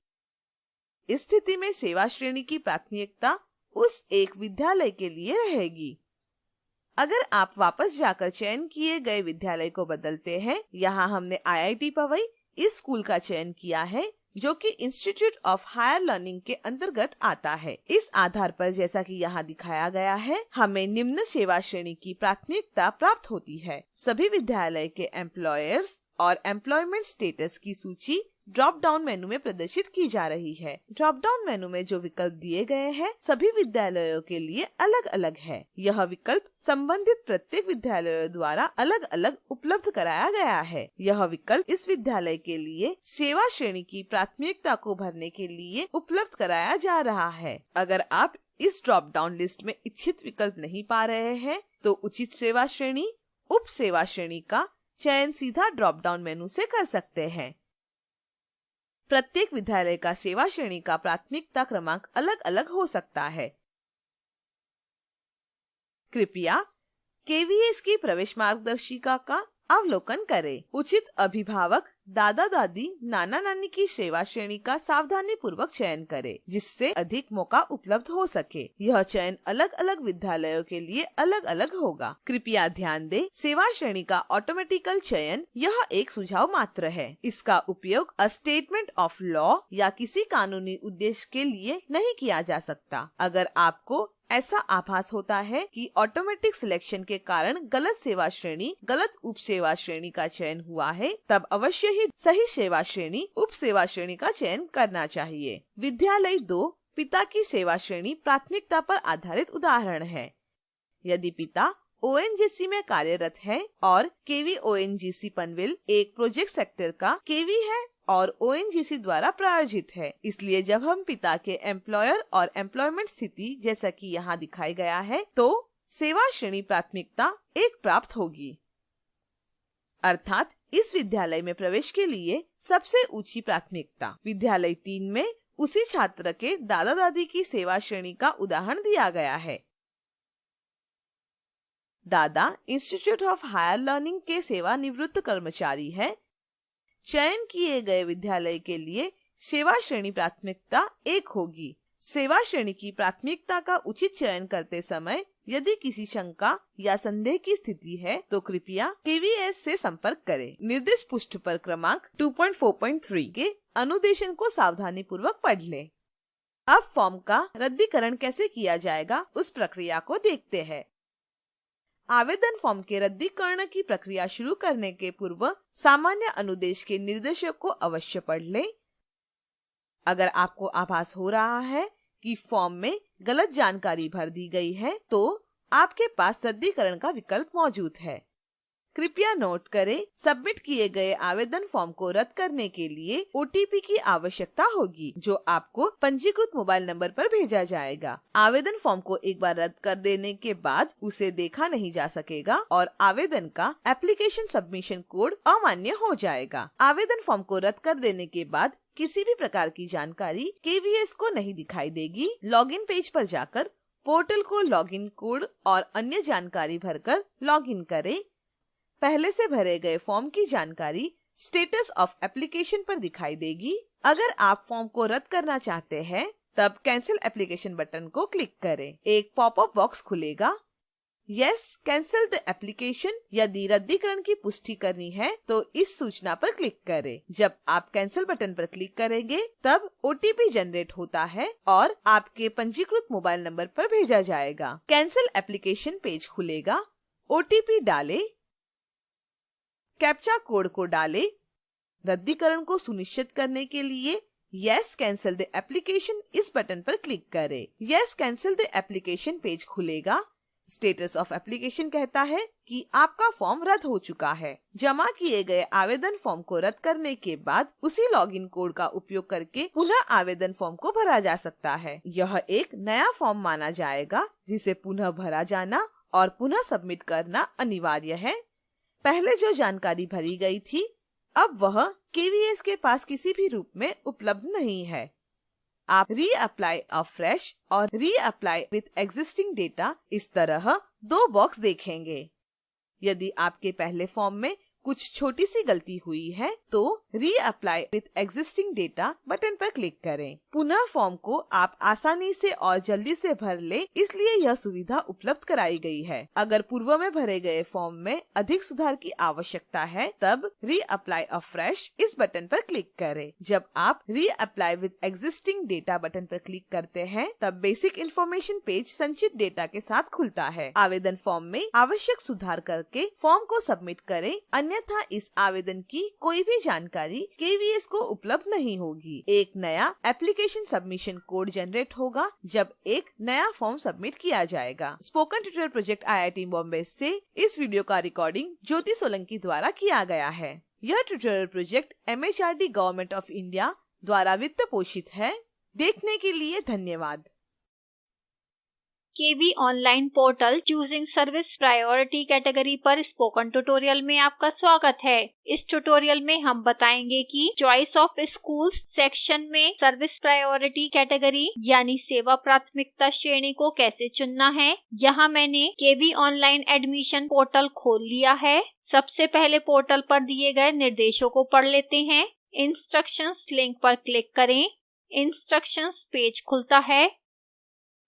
इस स्थिति में सेवा श्रेणी की प्राथमिकता उस एक विद्यालय के लिए रहेगी। अगर आप वापस जाकर चयन किए गए विद्यालय को बदलते हैं, यहाँ हमने IIT पवई इस स्कूल का चयन किया है जो कि इंस्टीट्यूट ऑफ हायर लर्निंग के अंतर्गत आता है। इस आधार पर जैसा कि यहाँ दिखाया गया है, हमें निम्न सेवा श्रेणी की प्राथमिकता प्राप्त होती है। सभी विद्यालय के एम्प्लॉयर्स और एम्प्लॉयमेंट स्टेटस की सूची ड्रॉप डाउन मेनू में प्रदर्शित की जा रही है। ड्रॉप डाउन मेनू में जो विकल्प दिए गए हैं सभी विद्यालयों के लिए अलग अलग है। यह विकल्प संबंधित प्रत्येक विद्यालयों द्वारा अलग अलग उपलब्ध कराया गया है। यह विकल्प इस विद्यालय के लिए सेवा श्रेणी की प्राथमिकता को भरने के लिए उपलब्ध कराया जा रहा है। अगर आप इस ड्रॉप डाउन लिस्ट में इच्छित विकल्प नहीं पा रहे हैं तो उचित सेवा श्रेणी उप सेवा श्रेणी का चयन सीधा ड्रॉप डाउन मेनू से कर सकते हैं। प्रत्येक विद्यालय का सेवा श्रेणी का प्राथमिकता क्रमांक अलग अलग हो सकता है। कृपया KVS की प्रवेश मार्गदर्शिका का अवलोकन करें। उचित अभिभावक दादा दादी नाना नानी की सेवा श्रेणी का सावधानी पूर्वक चयन करें जिससे अधिक मौका उपलब्ध हो सके। यह चयन अलग अलग विद्यालयों के लिए अलग अलग होगा। कृपया ध्यान दें, सेवा श्रेणी का ऑटोमेटिकल चयन यह एक सुझाव मात्र है। इसका उपयोग अ स्टेटमेंट ऑफ लॉ या किसी कानूनी उद्देश्य के लिए नहीं किया जा सकता। अगर आपको ऐसा आभास होता है कि ऑटोमेटिक सिलेक्शन के कारण गलत सेवा श्रेणी गलत उप सेवा श्रेणी का चयन हुआ है, तब अवश्य ही सही सेवा श्रेणी उप सेवा श्रेणी का चयन करना चाहिए। विद्यालय 2 पिता की सेवा श्रेणी प्राथमिकता पर आधारित उदाहरण है। यदि पिता ONGC में कार्यरत है और केवी ONGC पनवेल एक प्रोजेक्ट सेक्टर का केवी है और ONGC द्वारा प्रायोजित है, इसलिए जब हम पिता के एम्प्लॉयर और एम्प्लॉयमेंट स्थिति जैसा कि यहाँ दिखाया गया है तो सेवा श्रेणी प्राथमिकता 1 प्राप्त होगी। अर्थात इस विद्यालय में प्रवेश के लिए सबसे ऊंची प्राथमिकता। विद्यालय 3 में उसी छात्र के दादा दादी की सेवा श्रेणी का उदाहरण दिया गया है। दादा इंस्टीट्यूट ऑफ हायर लर्निंग के सेवानिवृत्त कर्मचारी है। चयन किए गए विद्यालय के लिए सेवा श्रेणी प्राथमिकता 1 होगी। सेवा श्रेणी की प्राथमिकता का उचित चयन करते समय यदि किसी शंका या संदेह की स्थिति है तो कृपया KVS से संपर्क करें। निर्दिष्ट पृष्ठ पर क्रमांक 2.4.3 के अनुदेशन को सावधानी पूर्वक पढ़ लें। अब फॉर्म का रद्दीकरण कैसे किया जाएगा उस प्रक्रिया को देखते हैं। आवेदन फॉर्म के रद्दीकरण की प्रक्रिया शुरू करने के पूर्व सामान्य अनुदेश के निर्देशों को अवश्य पढ़ लें। अगर आपको आभास हो रहा है कि फॉर्म में गलत जानकारी भर दी गई है तो आपके पास रद्दीकरण का विकल्प मौजूद है। कृपया नोट करें, सबमिट किए गए आवेदन फॉर्म को रद्द करने के लिए OTP की आवश्यकता होगी, जो आपको पंजीकृत मोबाइल नंबर पर भेजा जाएगा। आवेदन फॉर्म को एक बार रद्द कर देने के बाद उसे देखा नहीं जा सकेगा और आवेदन का एप्लीकेशन सबमिशन कोड अमान्य हो जाएगा। आवेदन फॉर्म को रद्द कर देने के बाद किसी भी प्रकार की जानकारी KVS को नहीं दिखाई देगी। लॉगिन पेज पर जाकर पोर्टल को लॉगिन कोड और अन्य जानकारी भरकर लॉगिन करें। पहले से भरे गए फॉर्म की जानकारी स्टेटस ऑफ एप्लीकेशन पर दिखाई देगी। अगर आप फॉर्म को रद्द करना चाहते हैं तब कैंसिल एप्लीकेशन बटन को क्लिक करें। एक पॉपअप बॉक्स खुलेगा। यस कैंसिल द एप्लीकेशन यदि रद्दीकरण की पुष्टि करनी है तो इस सूचना पर क्लिक करें। जब आप कैंसिल बटन पर क्लिक करेंगे तब OTP जनरेट होता है और आपके पंजीकृत मोबाइल नंबर पर भेजा जाएगा। कैंसिल एप्लीकेशन पेज खुलेगा। OTP डालें, कैप्चा कोड को डालें। रद्दीकरण को सुनिश्चित करने के लिए यस कैंसिल द एप्लीकेशन इस बटन पर क्लिक करें। Yes cancel the application page खुलेगा। स्टेटस ऑफ एप्लीकेशन कहता है कि आपका फॉर्म रद्द हो चुका है। जमा किए गए आवेदन फॉर्म को रद्द करने के बाद उसी लॉगिन कोड का उपयोग करके पुनः आवेदन फॉर्म को भरा जा सकता है। यह एक नया फॉर्म माना जाएगा जिसे पुनः भरा जाना और पुनः सबमिट करना अनिवार्य है। पहले जो जानकारी भरी गई थी अब वह KVS के पास किसी भी रूप में उपलब्ध नहीं है। आप रीअप्लाई अफ्रेश और रीअप्लाई विद एग्जिस्टिंग डेटा इस तरह 2 बॉक्स देखेंगे। यदि आपके पहले फॉर्म में कुछ छोटी सी गलती हुई है तो reapply with existing data button पर क्लिक करें। पुनः फॉर्म को आप आसानी से और जल्दी से भर ले, इसलिए यह सुविधा उपलब्ध कराई गई है। अगर पूर्व में भरे गए फॉर्म में अधिक सुधार की आवश्यकता है तब रीअप्लाई अफ्रेश इस बटन पर क्लिक करें। जब आप reapply with existing data button पर क्लिक करते हैं तब बेसिक इन्फॉर्मेशन पेज संचित डेटा के साथ खुलता है। आवेदन फॉर्म में आवश्यक सुधार करके फॉर्म को सबमिट करें, अन्यथा इस आवेदन की कोई भी जानकारी KVS को उपलब्ध नहीं होगी। एक नया एप्लीकेशन सबमिशन कोड जनरेट होगा जब एक नया फॉर्म सबमिट किया जाएगा। Spoken tutorial project IIT Bombay से इस वीडियो का रिकॉर्डिंग ज्योति सोलंकी द्वारा किया गया है। यह tutorial project MHRD government of India द्वारा वित्त पोषित है। देखने के लिए धन्यवाद।
KV online portal choosing service priority category पर स्पोकन ट्यूटोरियल में आपका स्वागत है। इस ट्यूटोरियल में हम बताएंगे कि चॉइस ऑफ स्कूल्स सेक्शन में सर्विस प्रायोरिटी कैटेगरी यानी सेवा प्राथमिकता श्रेणी को कैसे चुनना है। यहाँ मैंने केवी ऑनलाइन एडमिशन पोर्टल खोल लिया है। सबसे पहले पोर्टल पर दिए गए निर्देशों को पढ़ लेते हैं। इंस्ट्रक्शंस लिंक पर क्लिक करें। इंस्ट्रक्शंस पेज खुलता है।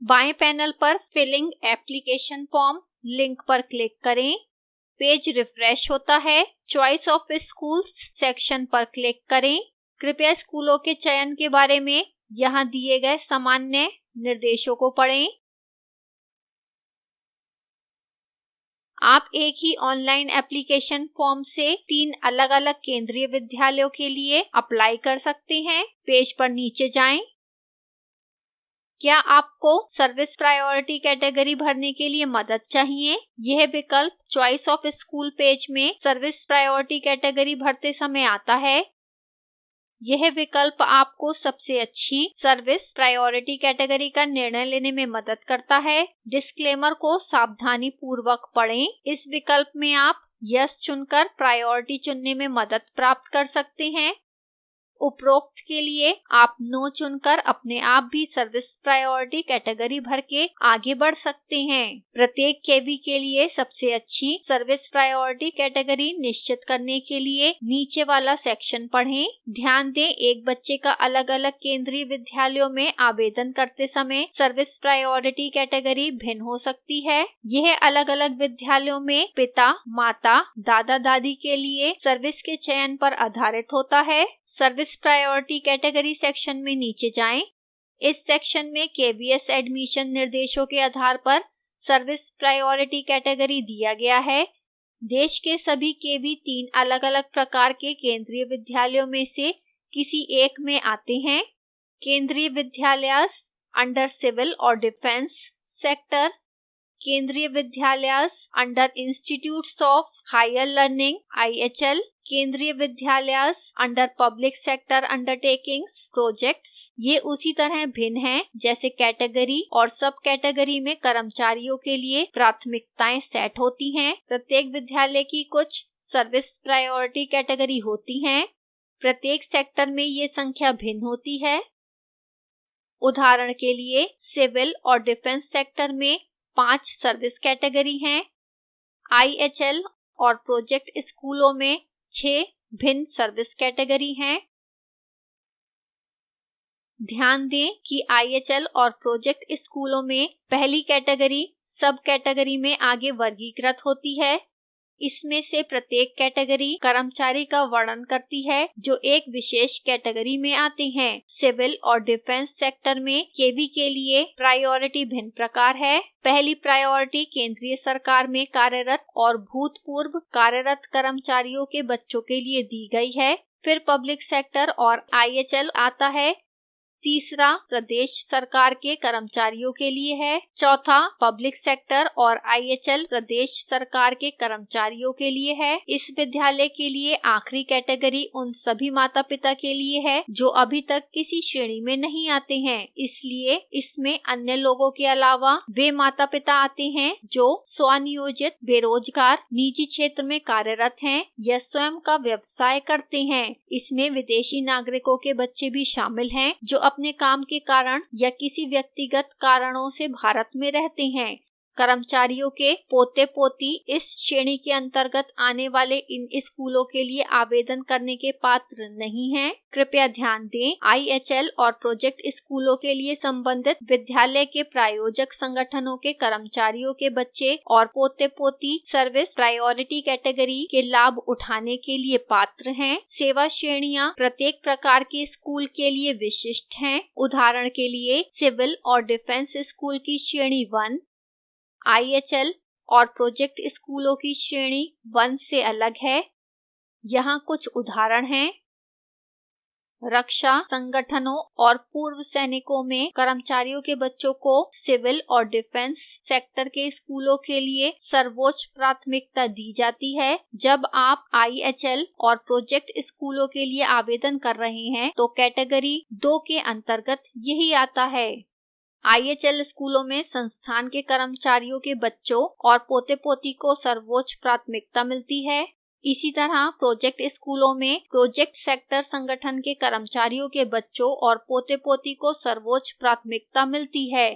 बाएं पैनल पर फिलिंग एप्लीकेशन फॉर्म लिंक पर क्लिक करें। पेज रिफ्रेश होता है। चॉइस ऑफ स्कूल्स सेक्शन पर क्लिक करें। कृपया स्कूलों के चयन के बारे में यहां दिए गए सामान्य निर्देशों को पढ़ें। आप एक ही ऑनलाइन एप्लीकेशन फॉर्म से 3 अलग-अलग केंद्रीय विद्यालयों के लिए अप्लाई कर सकते हैं। पेज पर नीचे जाएं।
क्या आपको सर्विस प्रायोरिटी कैटेगरी भरने के लिए मदद चाहिए? यह विकल्प चॉइस ऑफ स्कूल पेज में सर्विस प्रायोरिटी कैटेगरी भरते समय आता है। यह विकल्प आपको सबसे अच्छी सर्विस प्रायोरिटी कैटेगरी का निर्णय लेने में मदद करता है। डिस्क्लेमर को सावधानीपूर्वक पढ़ें। इस विकल्प में आप यस चुनकर प्रायोरिटी चुनने में मदद प्राप्त कर सकते हैं। उपरोक्त के लिए आप नो चुनकर अपने आप भी सर्विस प्रायोरिटी कैटेगरी भर के आगे बढ़ सकते हैं। प्रत्येक केवी के लिए सबसे अच्छी सर्विस प्रायोरिटी कैटेगरी निश्चित करने के लिए नीचे वाला सेक्शन पढ़ें। ध्यान दें, एक बच्चे का अलग अलग केंद्रीय विद्यालयों में आवेदन करते समय सर्विस प्रायोरिटी कैटेगरी भिन्न हो सकती है। यह अलग अलग विद्यालयों में पिता, माता, दादा दादी के लिए सर्विस के चयन पर आधारित होता है। सर्विस प्रायोरिटी कैटेगरी सेक्शन में नीचे जाएं। इस सेक्शन में केवीएस एडमिशन निर्देशों के आधार पर सर्विस प्रायोरिटी कैटेगरी दिया गया है। देश के सभी केवी 3 अलग अलग प्रकार के केंद्रीय विद्यालयों में से किसी एक में आते हैं। केंद्रीय विद्यालय अंडर सिविल और defence sector, Kendriya Vidyalaya under institutes of higher learning IHL, Kendriya Vidyalaya under public sector undertakings projects. ये उसी तरह भिन्न हैं जैसे कैटेगरी और सब कैटेगरी में कर्मचारियों के लिए प्राथमिकताएं सेट होती हैं। प्रत्येक विद्यालय की कुछ सर्विस प्रायोरिटी कैटेगरी होती हैं। प्रत्येक सेक्टर में ये संख्या भिन्न होती है। उदाहरण के लिए सिविल और डिफेंस सेक्टर में 5 सर्विस कैटेगरी हैं। IHL और प्रोजेक्ट स्कूलों में 6 भिन्न सर्विस कैटेगरी हैं। ध्यान दें कि IHL और प्रोजेक्ट स्कूलों में पहली कैटेगरी सब कैटेगरी में आगे वर्गीकृत होती है। इसमें से प्रत्येक कैटेगरी कर्मचारी का वर्णन करती है जो एक विशेष कैटेगरी में आते हैं। सिविल और डिफेंस सेक्टर में केवी के लिए प्रायोरिटी भिन्न प्रकार है। पहली प्रायोरिटी केंद्रीय सरकार में कार्यरत और भूतपूर्व कार्यरत कर्मचारियों के बच्चों के लिए दी गई है। फिर पब्लिक सेक्टर और IHL आता है। तीसरा प्रदेश सरकार के कर्मचारियों के लिए है। चौथा पब्लिक सेक्टर और IHL प्रदेश सरकार के कर्मचारियों के लिए है। इस विद्यालय के लिए आखिरी कैटेगरी उन सभी माता पिता के लिए है जो अभी तक किसी श्रेणी में नहीं आते हैं। इसलिए इसमें अन्य लोगों के अलावा वे माता पिता आते हैं जो स्वनियोजित, बेरोजगार, निजी क्षेत्र में कार्यरत हैं या स्वयं का व्यवसाय करते हैं। इसमें विदेशी नागरिकों के बच्चे भी शामिल हैं जो अपने काम के कारण या किसी व्यक्तिगत कारणों से भारत में रहते हैं। कर्मचारियों के पोते पोती इस श्रेणी के अंतर्गत आने वाले इन स्कूलों के लिए आवेदन करने के पात्र नहीं हैं। कृपया ध्यान दें, IHL और प्रोजेक्ट स्कूलों के लिए संबंधित विद्यालय के प्रायोजक संगठनों के कर्मचारियों के बच्चे और पोते पोती सर्विस प्रायोरिटी कैटेगरी के लाभ उठाने के लिए पात्र हैं। सेवा श्रेणियां प्रत्येक प्रकार के स्कूल के लिए विशिष्ट हैं। उदाहरण के लिए सिविल और डिफेंस स्कूल की श्रेणी 1, IHL और प्रोजेक्ट स्कूलों की श्रेणी 1 से अलग है। यहाँ कुछ उदाहरण हैं। रक्षा संगठनों और पूर्व सैनिकों में कर्मचारियों के बच्चों को सिविल और डिफेंस सेक्टर के स्कूलों के लिए सर्वोच्च प्राथमिकता दी जाती है। जब आप IHL और प्रोजेक्ट स्कूलों के लिए आवेदन कर रहे हैं तो कैटेगरी 2 के अंतर्गत यही आता है। IHL स्कूलों में संस्थान के कर्मचारियों के बच्चों और पोते पोती को सर्वोच्च प्राथमिकता मिलती है। इसी तरह प्रोजेक्ट स्कूलों में प्रोजेक्ट सेक्टर संगठन के कर्मचारियों के बच्चों और पोते पोती को सर्वोच्च प्राथमिकता मिलती है।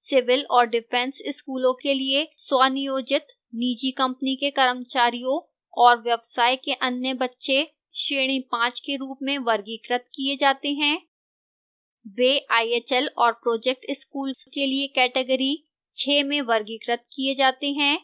सिविल और डिफेंस स्कूलों के लिए स्वनियोजित निजी कंपनी के कर्मचारियों और व्यवसाय के अन्य बच्चे श्रेणी 5 के रूप में वर्गीकृत किए जाते हैं। वे IHL और प्रोजेक्ट स्कूल के लिए कैटेगरी 6 में वर्गीकृत किए जाते हैं।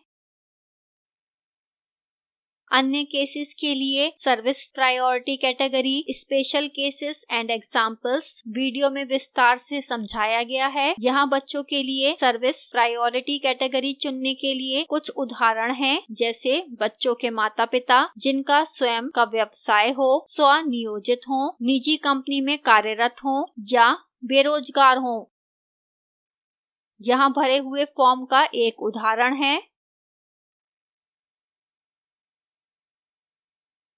अन्य केसेस के लिए service priority category, special cases and examples video में विस्तार से समझाया गया है। यहाँ बच्चों के लिए सर्विस प्रायोरिटी कैटेगरी चुनने के लिए कुछ उदाहरण हैं, जैसे बच्चों के माता पिता जिनका स्वयं का व्यवसाय हो, स्वनियोजित हो, निजी कंपनी में कार्यरत हो या बेरोजगार हो। यहां भरे हुए फॉर्म का एक उदाहरण है।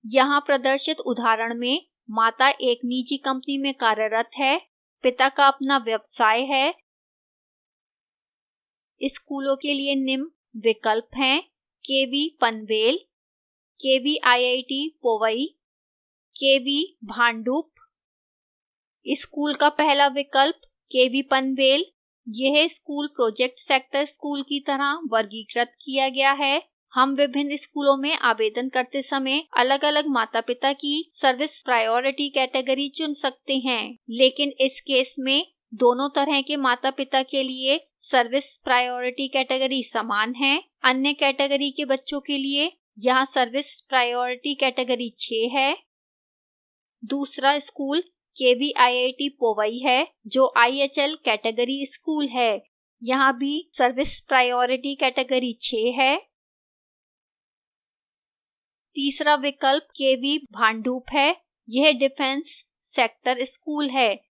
यहां प्रदर्शित उदाहरण में माता एक निजी कंपनी में कार्यरत है। पिता का अपना व्यवसाय है। स्कूलों के लिए निम्न विकल्प हैं: केवी पनवेल, केवी आईआईटी पोवई, केवी भांडुप। स्कूल का पहला विकल्प केवी पनवेल, यह स्कूल प्रोजेक्ट सेक्टर स्कूल की तरह वर्गीकृत किया गया है। हम विभिन्न स्कूलों में आवेदन करते समय अलग-अलग माता-पिता की सर्विस प्रायोरिटी कैटेगरी चुन सकते हैं, लेकिन इस केस में दोनों तरह के माता-पिता के लिए सर्विस प्रायोरिटी कैटेगरी समान है। अन्य कैटेगरी के बच्चों के लिए यहां सर्विस प्रायोरिटी कैटेगरी 6 है। दूसरा स्कूल केवी आईआईटी पोवई है, जो आईएचएल कैटेगरी स्कूल है। यहां भी सर्विस प्रायोरिटी कैटेगरी 6 है। तीसरा विकल्प केवी भांडुप है, यह डिफेंस सेक्टर स्कूल है।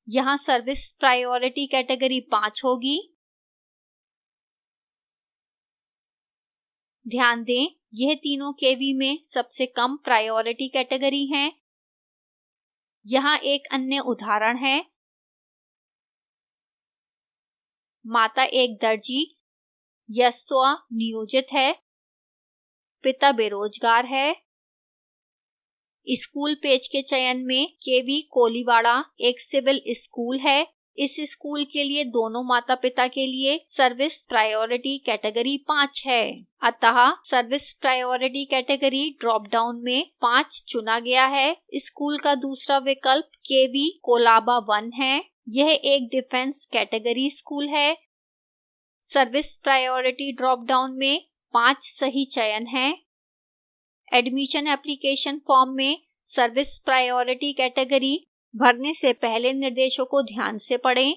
यहां सर्विस प्रायोरिटी कैटेगरी 5 होगी। ध्यान दें, यह तीनों केवी में सबसे कम प्रायोरिटी कैटेगरी हैं। यहां एक अन्य उदाहरण है। माता एक दर्जी या स्व नियोजित है। पिता बेरोजगार है। स्कूल पेज के चयन में केवी कोलीवाड़ा एक सिविल स्कूल है। इस स्कूल के लिए दोनों माता पिता के लिए सर्विस प्रायोरिटी कैटेगरी 5 है। अतः service priority category drop down में 5 चुना गया है। स्कूल का दूसरा विकल्प केवी कोलाबा 1 है, यह एक डिफेंस कैटेगरी स्कूल है। सर्विस प्रायोरिटी ड्रॉप डाउन में 5 सही चयन हैं। एडमिशन एप्लीकेशन फॉर्म में सर्विस प्रायोरिटी कैटेगरी भरने से पहले निर्देशों को ध्यान से पढ़ें।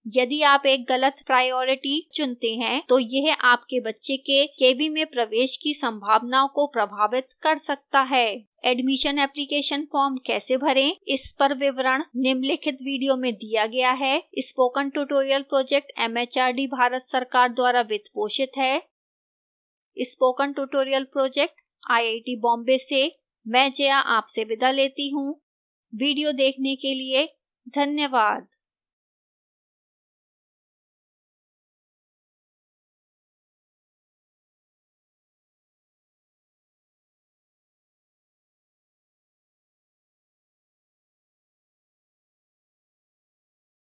यदि आप एक गलत प्रायोरिटी चुनते हैं तो यह आपके बच्चे के केवी में प्रवेश की संभावनाओं को प्रभावित कर सकता है। एडमिशन एप्लीकेशन फॉर्म कैसे भरें, इस पर विवरण निम्नलिखित वीडियो में दिया गया है। Spoken tutorial project MHRD Bharat सरकार द्वारा वित्त पोषित है। Spoken tutorial project IIT Bombay से मैं जया आपसे विदा लेती हूं। वीडियो देखने के लिए धन्यवाद।